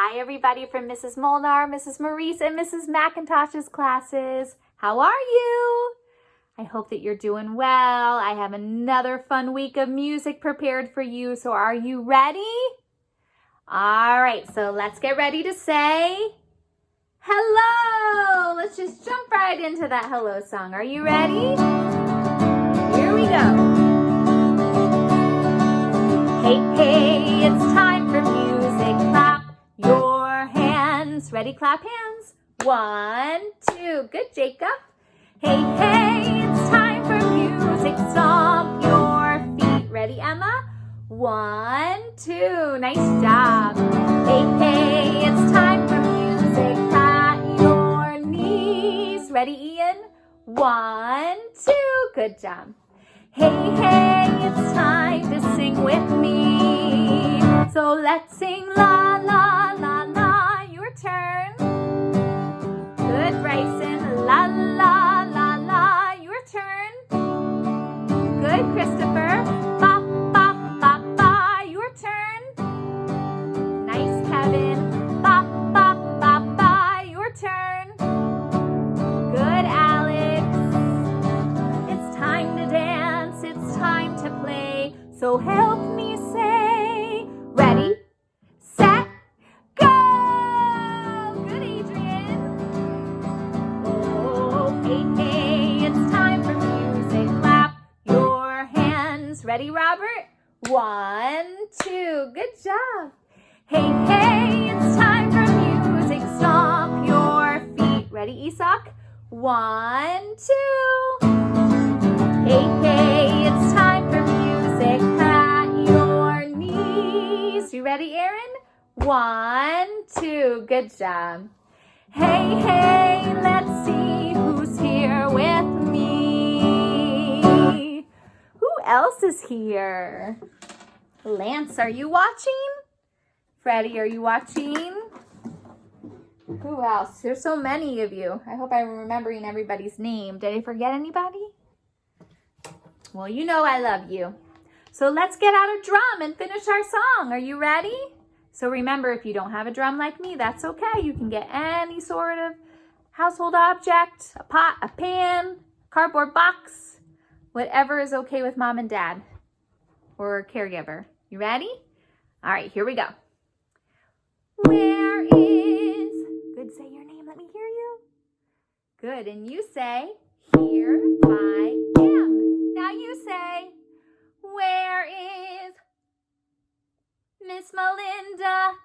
Hi everybody from Mrs. Molnar, Mrs. Maresse, and Mrs. MacIntosh's classes. How are you? I hope that you're doing well. I have another fun week of music prepared for you, so are you ready? All right, so let's get ready to say hello. Let's just jump right into that hello song. Are you ready? Here we go. Hey, hey, it's time for music. Clap your hands. Ready? Clap hands. 1, 2. Good, Jacob. Hey, hey, it's time for music. Stomp your feet. Ready, Emma? 1, 2. Nice job. Hey, hey, it's time for music. Pat your knees. Ready, Ian? 1, 2. Good job. Hey, hey, it's time to sing with me. So let's sing la, la, la, la. Your turn. Good, Bryson. La, la, la, la. Your turn. Good, Christopher. Ba, ba, ba, ba. Your turn. Nice, Kevin. Ba, ba, ba, ba. Your turn. Good, Alex. It's time to dance. It's time to play. So help me say, ready, set, go! Good, Adrian. Oh, hey, hey, it's time for music. Clap your hands. Ready, Robert? 1, 2. Good job. Hey, hey, it's time for music. Stomp your feet. Ready, Isak? 1, 2. Hey, hey, it's time for music. Pat your knees. You ready, Aaron? 1, 2. Good job. Hey, hey, let's see who's here with me. Who else is here? Lance, are you watching? Freddie, are you watching? Who else? There's so many of you. I hope I'm remembering everybody's name. Did I forget anybody? Well, you know I love you. So let's get out a drum and finish our song. Are you ready? So remember, if you don't have a drum like me, that's okay. You can get any sort of household object, a pot, a pan, cardboard box, whatever is okay with mom and dad or caregiver. You ready? All right, here we go. Where is, good, say your name, let me hear you. Good, and you say, here I am. Now you say, where is Miss Melinda?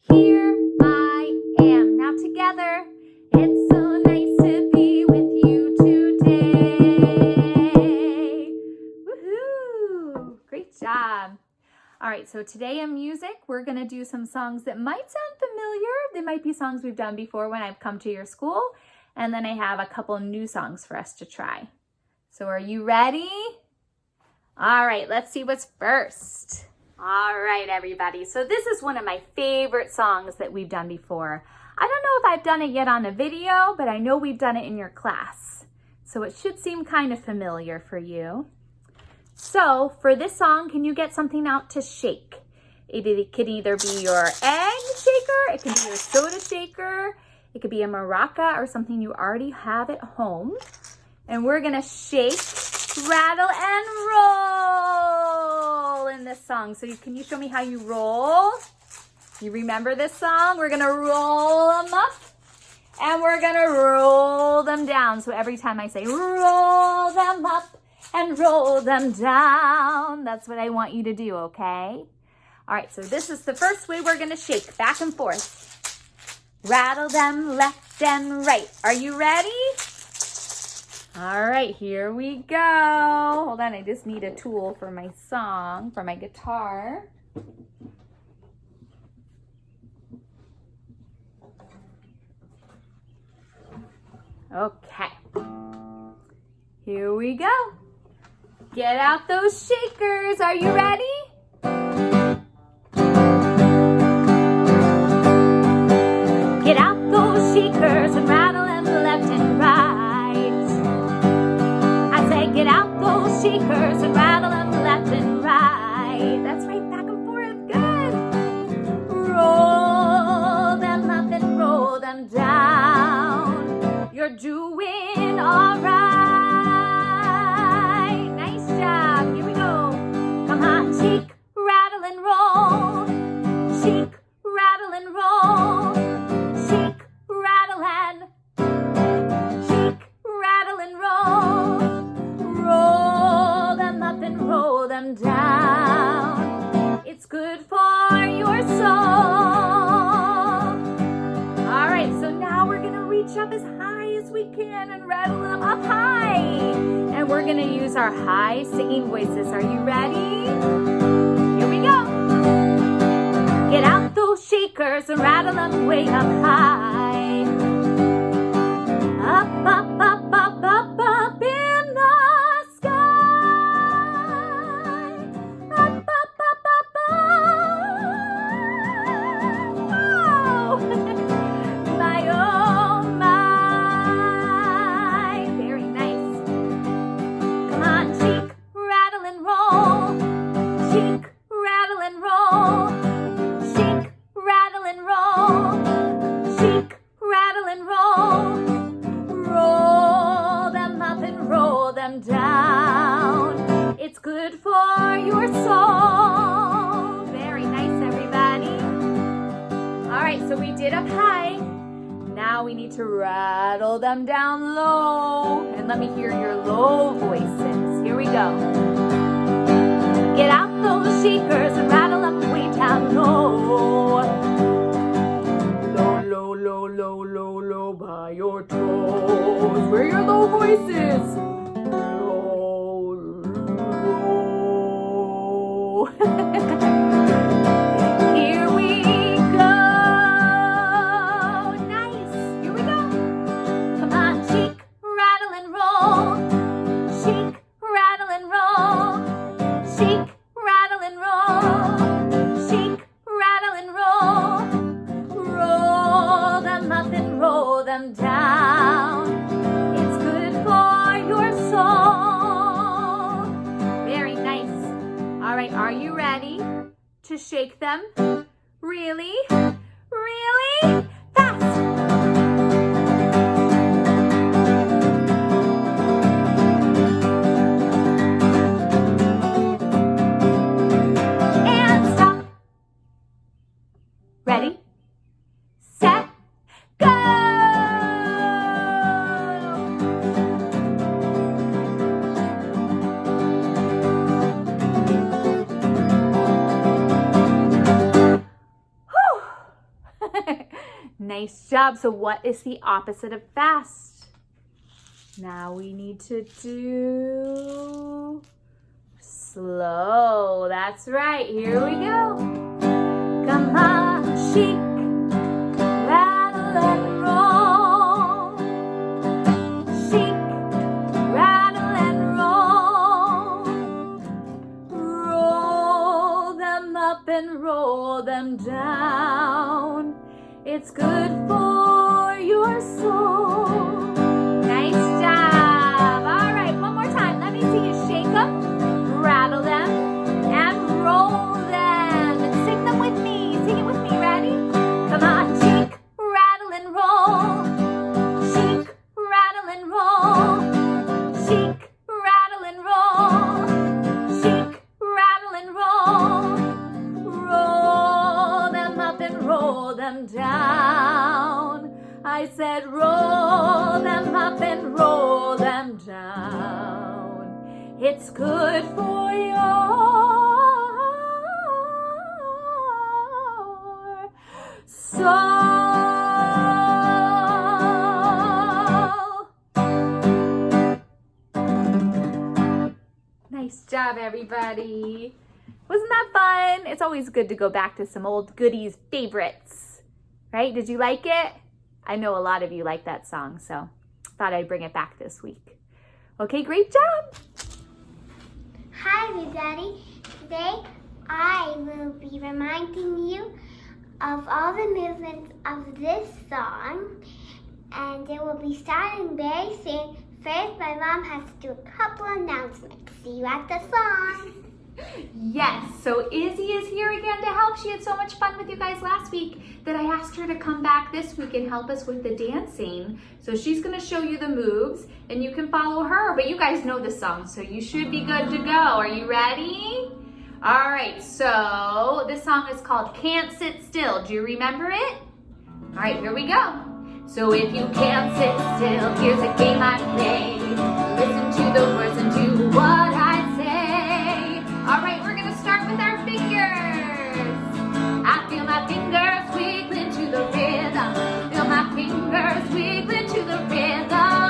Here I am. Now together, it's so nice to be with you today. Woohoo! Great job. All right, so today in music, we're going to do some songs that might sound familiar. They might be songs we've done before when I've come to your school. And then I have a couple new songs for us to try. So are you ready? All right, let's see what's first. All right, everybody. So this is one of my favorite songs that we've done before. I don't know if I've done it yet on a video, but I know we've done it in your class. So it should seem kind of familiar for you. So for this song, can you get something out to shake? It could either be your egg shaker, it could be your soda shaker, it could be a maraca or something you already have at home. And we're gonna shake, rattle, and roll in this song. So can you show me how you roll? You remember this song? We're gonna roll them up and we're gonna roll them down. So every time I say roll them up and roll them down, that's what I want you to do, okay? All right, so this is the first way we're gonna shake, back and forth. Rattle them left and right. Are you ready? All right, here we go. Hold on, I just need a tool for my song, for my guitar. Okay, here we go. Get out those shakers. Are you ready? Get out those shakers and rattle them left and right. I say get out those shakers and rattle them left and right. That's right, back and forth. Good. Roll we can and rattle them up high. And we're gonna use our high singing voices. Are you ready? Here we go. Get out those shakers and rattle them way up high. Up, up, up, up, up, up in the sky. Up, up, up, up, up. Whoa! My, oh, my. Very nice. Come on, shake, rattle, and roll. Shake, rattle, and roll. Shake, rattle, and roll. Shake, rattle, and roll. Roll them up and roll them down. It's good for your soul. Very nice, everybody. All right, so we did up high. Now we need to rattle them down low. And let me hear your low voices. Here we go. Get out those shakers and rattle them way down low. Low, low, low, low, low, low by your toes. Where are your low voices? Low, low. Here we go. Nice. Here we go. Come on, shake, rattle, and roll. Shake, rattle, and roll. Shake, rattle, and roll. Shake, rattle, and roll. Roll them up and roll them down. It's good for your soul. Very nice. All right, are you ready to shake them? Really? Really? Fast! And stop. Ready? Set, go! Whew. Nice job. So what is the opposite of fast? Now we need to do slow. That's right. Here we go. Come on, shake, rattle, and roll. Shake, rattle, and roll. Roll them up and roll them down. It's good for your soul. Nice job. All right, one more time. Let me see you shake them, rattle them, and roll them. And sing them with me. Sing it with me. Ready? Come on, shake, rattle, and roll. Shake, rattle, and roll. Shake, rattle, and roll. Shake, rattle, and roll. Roll them up and roll them down. I said roll them up and roll them down. It's good for your soul. Nice job, everybody. Wasn't that fun? It's always good to go back to some old goodies favorites, right? Did you like it? I know a lot of you like that song, so thought I'd bring it back this week. Okay, great job. Hi everybody. Today I will be reminding you of all the movements of this song, and it will be starting very soon. First, my mom has to do a couple announcements. See you at the song. Yes, so Izzy is here again to help. She had so much fun with you guys last week that I asked her to come back this week and help us with the dancing. So she's going to show you the moves and you can follow her, but you guys know the song, so you should be good to go. Are you ready? All right, so this song is called Can't Sit Still. Do you remember it? All right, here we go. So if you can't sit still, here's a game I play. Listen to the words and do what I say. All right, we're gonna start with our fingers. I feel my fingers wiggling to the rhythm. Feel my fingers wiggling to the rhythm.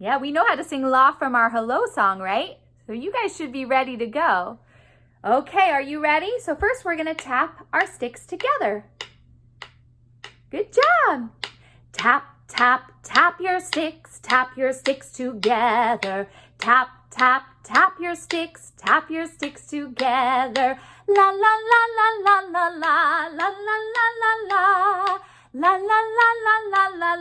Yeah, we know how to sing la from our hello song, right? So you guys should be ready to go. Okay, are you ready? So first we're going to tap our sticks together. Good job. Tap, tap, tap your sticks together. Tap, tap, tap your sticks together. La, la, la, la, la, la, la, la, la, la, la. La, la, la, la, la, la,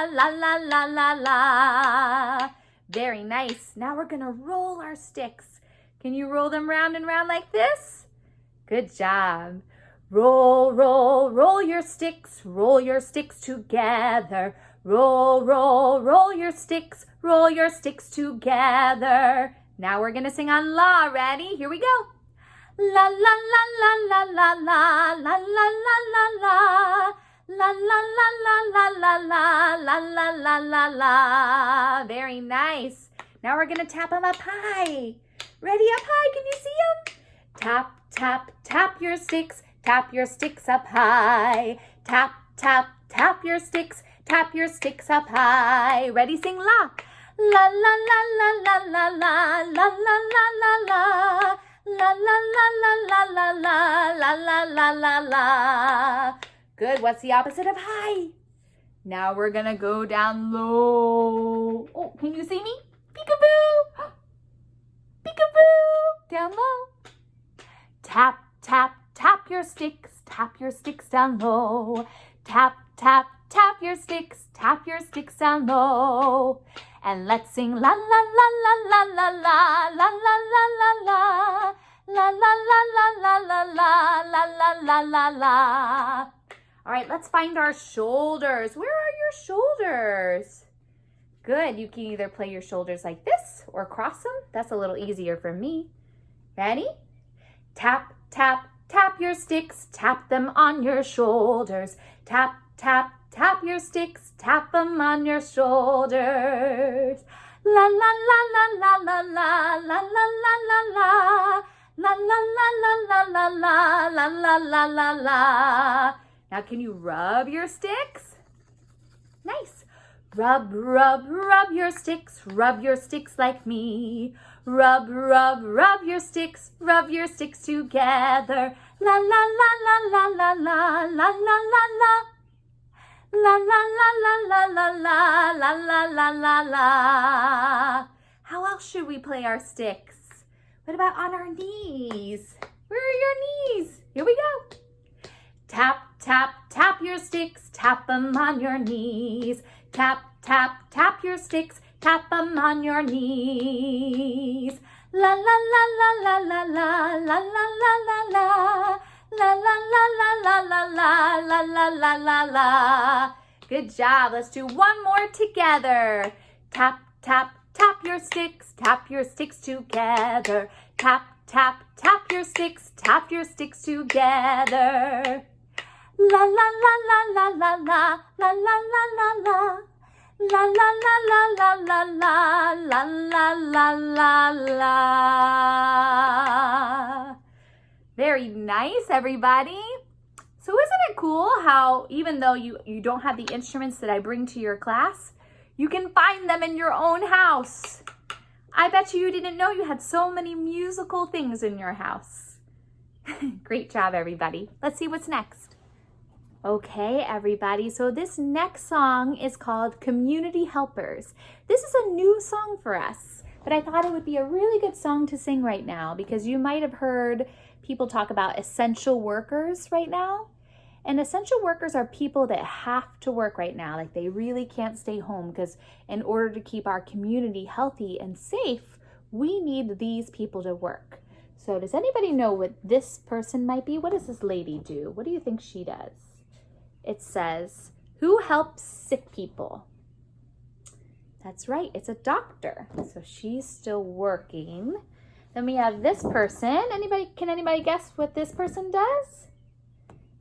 la, la, la, la, la. Very nice. Now we're going to roll our sticks. Can you roll them round and round like this? Good job. Roll, roll, roll your sticks together. Roll, roll, roll your sticks together. Now we're going to sing on la. Ready? Here we go. La, la, la, la, la, la, la, la, la, la, la, la. La, la, la, la, la, la, la, la, la, la, la. Very nice. Now we're going to tap them up high. Ready up high? Can you see them? Tap, tap, tap your sticks up high. Tap, tap, tap your sticks up high. Ready? Sing la. La, la, la, la, la, la, la, la, la, la, la. La, la, la, la, la, la, la, la, la, la, la. Good. What's the opposite of high? Now we're going to go down low. Oh, can you see me? Peekaboo. Peekaboo. Down low. Tap, tap, tap your sticks down low. Tap, tap, tap your sticks down low. And let's sing la, la, la, la, la, la, la, la, la, la, la, la. La, la, la, la, la, la, la, la, la, la, la. All right, let's find our shoulders. Where are your shoulders? Good. You can either play your shoulders like this or cross them. That's a little easier for me. Ready? Tap, tap, tap your sticks. Tap them on your shoulders. Tap, tap, tap your sticks. Tap them on your shoulders. La, la, la, la, la, la, la, la, la, la, la. La, la, la, la, la, la, la, la, la, la, la. Now, can you rub your sticks? Nice. Rub, rub, rub your sticks like me. Rub, rub, rub your sticks together. La, la, la, la, la, la, la, la, la, la, la. La, la, la, la, la, la, la, la, la, la, la. How else should we play our sticks? What about on our knees? Where are your knees? Here we go. Tap, tap, tap your sticks. Tap them on your knees. Tap, tap, tap your sticks. Tap them on your knees. La, la, la, la, la, la, la, la, la, la, la. La, la, la, la, la, la, la, la, la, la, la. Good job. Let's do one more together. Tap, tap, tap your sticks together. Tap, tap, tap your sticks together. La, la, la, la, la, la, la, la, la, la, la, la. La, la, la, la, la, la, la, la, la, la, la. Very nice, everybody. So isn't it cool how even though you don't have the instruments that I bring to your class, you can find them in your own house. I bet you didn't know you had so many musical things in your house. Great job, everybody. Let's see what's next. Okay, everybody. So this next song is called Community Helpers. This is a new song for us, but I thought it would be a really good song to sing right now because you might have heard people talk about essential workers right now. And essential workers are people that have to work right now. Like they really can't stay home because in order to keep our community healthy and safe, we need these people to work. So does anybody know what this person might be? What does this lady do? What do you think she does? It says, who helps sick people? That's right, it's a doctor. So she's still working. Then we have this person. Can anybody guess what this person does?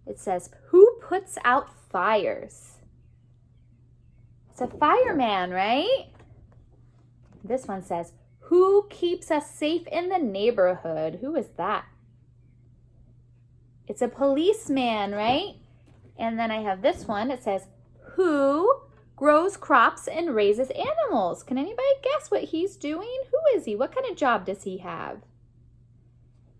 It says, who puts out fires? It's a fireman, right? This one says, who keeps us safe in the neighborhood? Who is that? It's a policeman, right? And then I have this one. It says, who grows crops and raises animals. Can anybody guess what he's doing? Who is he? What kind of job does he have?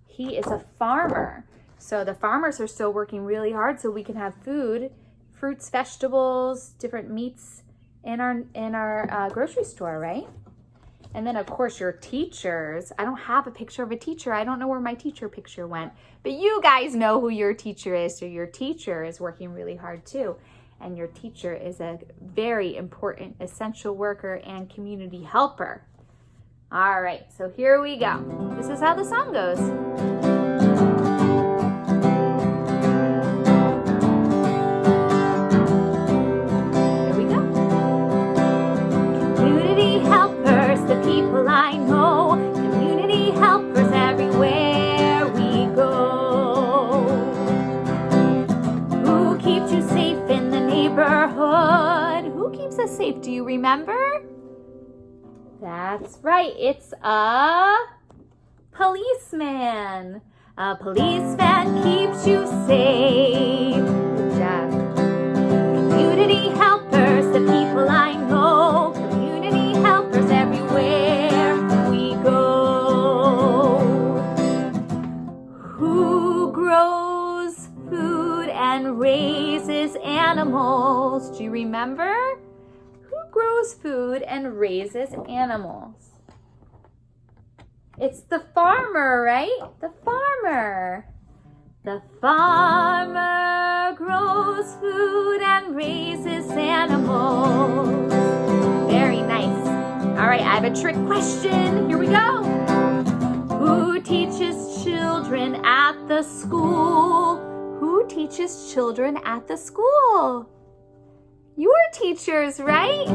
He is a farmer. So the farmers are still working really hard so we can have food, fruits, vegetables, different meats in our grocery store, right? And then of course your teachers. I don't have a picture of a teacher. I don't know where my teacher picture went, but you guys know who your teacher is. So your teacher is working really hard too. And your teacher is a very important essential worker and community helper. All right, so here we go. This is how the song goes. Here we go. Community helpers, the people I know. Community helpers everywhere we go. Who keeps you safe in the neighborhood? Who keeps us safe? Do you remember? That's right, it's a policeman. A policeman keeps you safe. Good job. Community helpers, the people I know. Community helpers everywhere we go. Who grows food and raises animals? Do you remember? Grows food and raises animals. It's the farmer, right? The farmer. The farmer grows food and raises animals. Very nice. All right, I have a trick question. Here we go. Who teaches children at the school? Who teaches children at the school? Your teachers, right?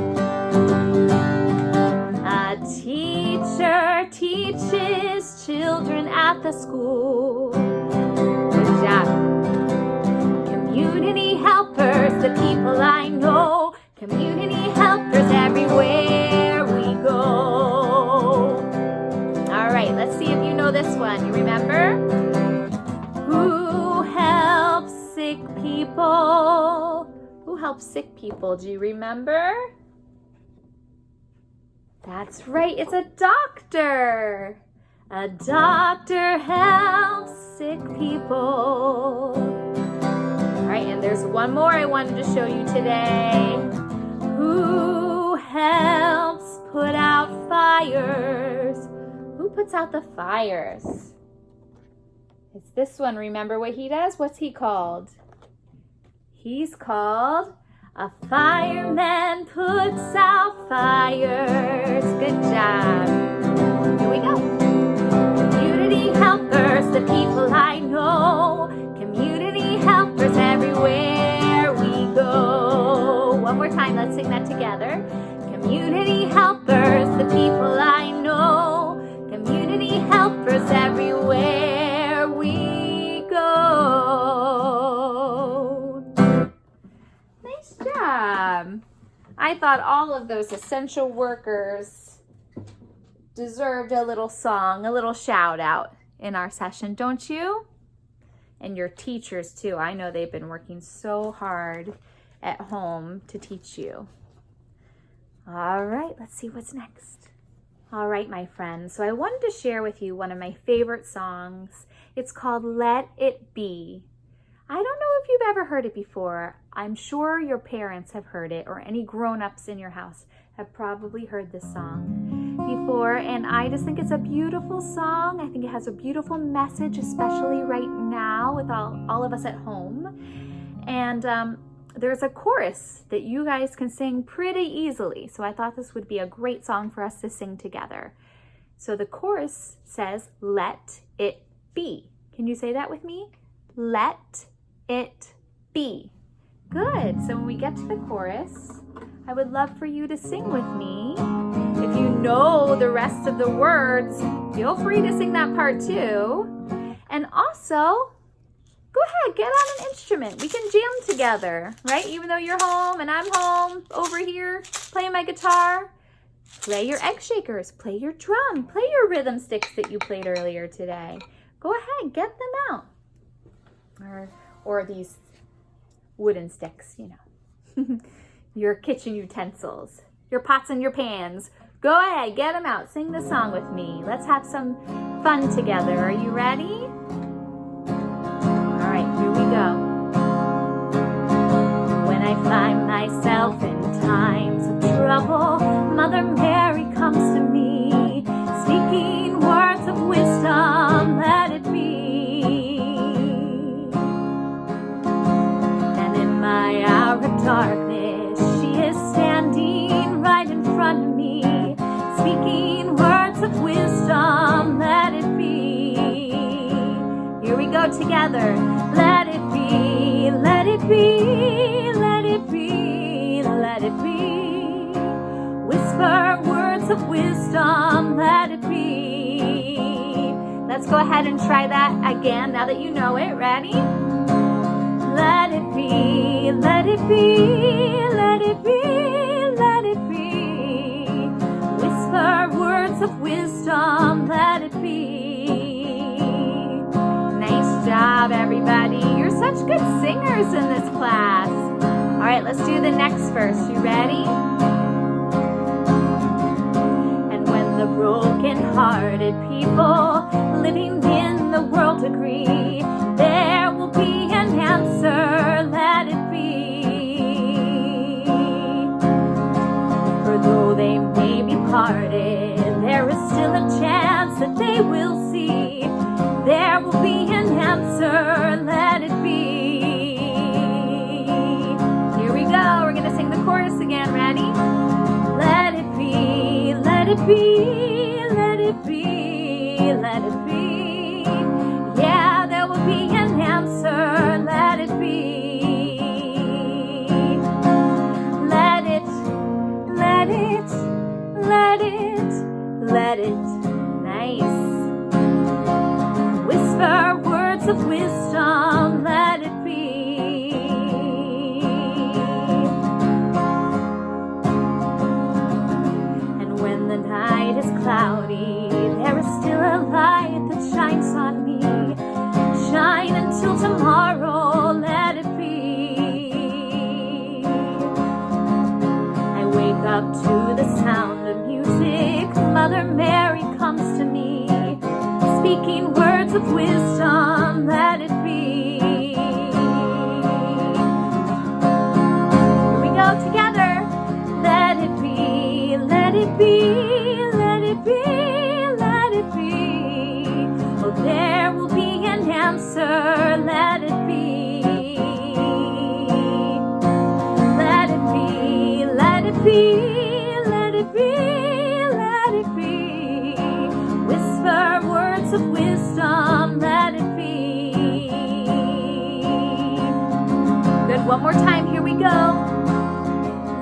A teacher teaches children at the school. Good job. Community helpers, the people I know. Community helpers everywhere we go. All right, let's see if you know this one. You remember? Who helps sick people? Who helps sick people? Do you remember? That's right, it's a doctor. A doctor helps sick people. All right, and there's one more I wanted to show you today. Who helps put out fires? Who puts out the fires? It's this one. Remember what he does? What's he called? He's called a fireman puts out fires. Good job. Here we go. Community helpers, the people I know. Community helpers everywhere we go. One more time, let's sing that together. Community helpers, the people I know. Community helpers everywhere we go. Nice job. I thought all of those essential workers deserved a little song, a little shout out in our session, don't you? And your teachers too. I know they've been working so hard at home to teach you. All right, let's see what's next. All right, my friends. So I wanted to share with you one of my favorite songs. It's called Let It Be. I don't know if you've ever heard it before. I'm sure your parents have heard it, or any grown-ups in your house have probably heard this song before. And I just think it's a beautiful song. I think it has a beautiful message, especially right now with all of us at home. And there's a chorus that you guys can sing pretty easily. So I thought this would be a great song for us to sing together. So the chorus says, let it be. Can you say that with me? Let it be. Good. So when we get to the chorus, I would love for you to sing with me. If you know the rest of the words, feel free to sing that part too. And also, go ahead, get on an instrument. We can jam together, right? Even though you're home and I'm home over here playing my guitar. Play your egg shakers, play your drum, play your rhythm sticks that you played earlier today. Go ahead, get them out. Or these wooden sticks, you know. your kitchen utensils, your pots and your pans. Go ahead, get them out. Sing the song with me. Let's have some fun together. Are you ready? All right, here we go. When I find myself in times of trouble, Mother Mary comes to me, speaking words of wisdom, let it be. And in my hour of darkness, she is standing right in front of me, speaking words of wisdom, let it be. Here we go together. Let it be, let it be, let it be, let it be. Whisper words of wisdom, let it be. Let's go ahead and try that again now that you know it. Ready? Let it be, let it be, let it be, let it be. Whisper words of wisdom, let it be. Nice job, everybody. You're such good singers in this class. All right, let's do the next verse. You ready? And when the broken-hearted people living in the world agree, there will be an answer, let it be. For though they may be parted, there is still a chance that they will see. There will be an answer, let it be. Here we go, we're gonna sing the chorus again, ready? Let it be, let it be, let it be, let it be. Yeah, there will be an answer, let it be. Let it, let it, let it, let it. Nice. Whisper words of wisdom, let it be. And when the night is cloudy, there is still a light that shines on me. Shine until tomorrow, let it be. I wake up to the sound of music. Mother Mary comes to me, speaking words of wisdom, let it be. Here we go together. Let it be, let it be, let it be, let it be. Oh, there will be an answer, let it be. Let it be, let it be, let it be, let it be. Whisper words of wisdom, let it be. Good, one more time, here we go.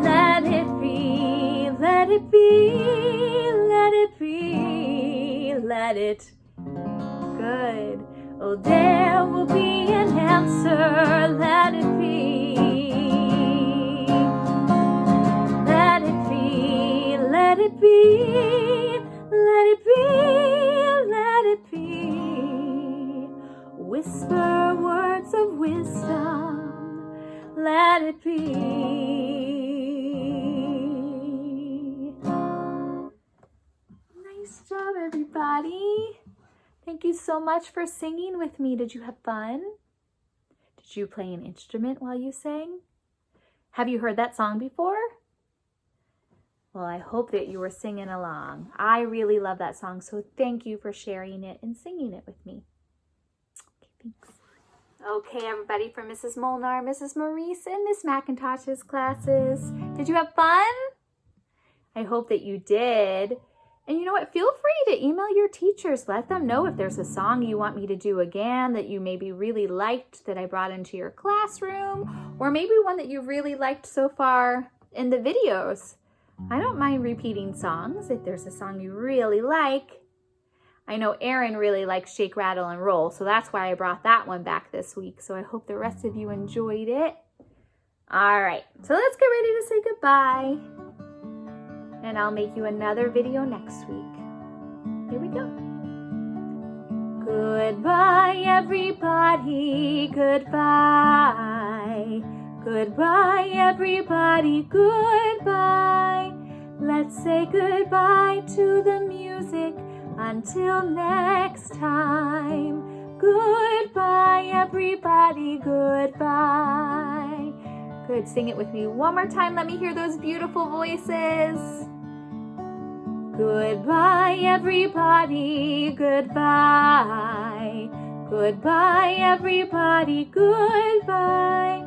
Let it be, let it be, let it be, let it. Good. Oh, there will be an answer, let it be. Let it be, let it be, let it be, let it be. Whisper words of wisdom, let it be. Nice job, everybody. Thank you so much for singing with me. Did you have fun? Did you play an instrument while you sang? Have you heard that song before? Well, I hope that you were singing along. I really love that song, so thank you for sharing it and singing it with me. Okay, thanks. Okay, everybody, from Mrs. Molnar, Mrs. Maresse, and Miss MacIntosh's classes. Did you have fun? I hope that you did. And you know what? Feel free to email your teachers. Let them know if there's a song you want me to do again that you maybe really liked that I brought into your classroom, or maybe one that you really liked so far in the videos. I don't mind repeating songs if there's a song you really like. I know Erin really likes Shake, Rattle, and Roll, so that's why I brought that one back this week. So I hope the rest of you enjoyed it. All right, so let's get ready to say goodbye. And I'll make you another video next week. Here we go. Goodbye, everybody. Goodbye. Goodbye, everybody, goodbye. Let's say goodbye to the music until next time. Goodbye, everybody, goodbye. Good, sing it with me one more time. Let me hear those beautiful voices. Goodbye, everybody, goodbye. Goodbye, everybody, goodbye.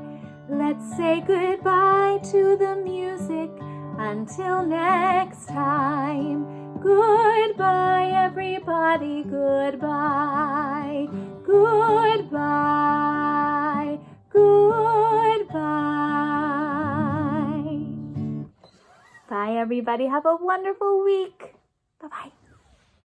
Let's say goodbye to the music until next time. Goodbye, everybody, goodbye. Goodbye, goodbye. Bye, everybody. Have a wonderful week. Bye-bye.